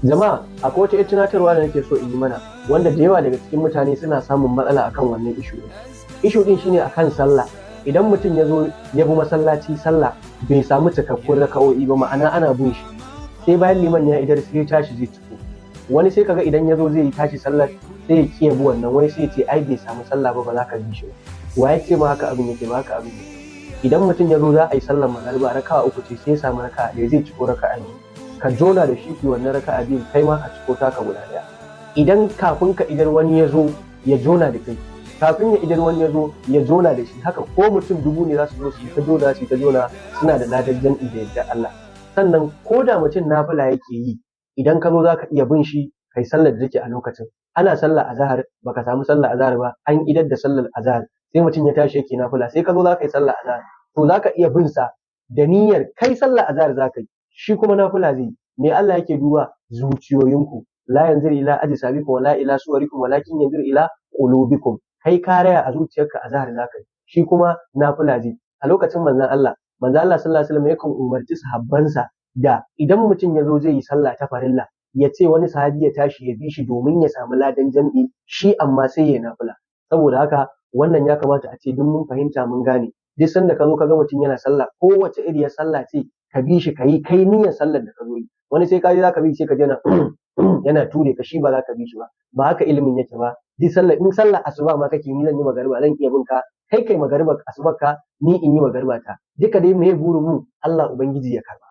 Jama'a akwai wata tunatarwa da nake so in yi mana wanda da yawa daga cikin mutane suna samun matsala akan wannan ishu din. Ishu din shine akan sallah. Idan mutum ya zo ya bi masallaci sallah bai samu cikakkun raka'o'i ba, ma'ana ana bin shi, sai bayan liman ya idar sai ya tashi zai ciko. Wani sai kaga idan ya zo zai tashi sallah sai ya kiya bi wannan, wani sai ya ce ai bai samu sallah ba za ka bi shi ba. Wa ya ce ma haka abin yake? Ba haka abin yake. Idan mutum ya zo za a yi sallar magariba raka'a uku ce sai ya samu raka'a ɗaya zai ciko raka'a ne. Ka jona da shi ki wannan raka'a biyu kai ma ka ciko taka guda ɗaya. Idan kafin ka idar wani ya zo ya jona da kai, kafin ya idar wani ya zo ya jona da shi, haka ko mutum 1000 ne za su zo su yi ta jona suna da ladan jam'i da yadda Allah. Sannan ko da mutum nafila yake yi, idan ka zo za ka iya bin shi kai sallar da take a lokacin. Ana sallar azahar baka samu sallar azahar ba, an idar da sallar azahar sai mutum ya tashi yake nafila sai ka zo za ka yi sallar azahar, to za ka iya bin sa da niyyar kai sallar azahar za ka yi, shi kuma nafila zai yi. Me Allah yake duba? Zuciyoyinku. La yanzur ila ajsamikum wala ila suwarikum walakin yanzur ila qulubikum. Kai ka raya a zuciyarka azahar za ka yi, shi kuma nafila zai. A lokacin manzon Allah sallallahu alaihi wasallam yakan umarci sahabbansa da idan mutum ya zo zai yi sallah ta farilla ya ce wani sahabi ya tashi ya bi shi domin ya samu ladan jam'i, shi amma sai ya nafila. Saboda haka wannan ya kamata a ce duk mun fahimta mun gane. Duk sanda ka zo ka ga mutum yana sallah, kowace iriyar sallah ce ka bi shi ka yi kai niyyar sallar da ka zo yi. Wani sai ka je za ka bi sai ka je yana ture ka, shi ba za ka bi shi ba. Ba haka ilimin yake ba. Duk sallar, in sallar asuba ma kake ni zan yi magariba zan iya bin ka, kai magariba asubar ka ni in yi magariba ta. Duka dai me burin mu? Allah ubangiji ya karba.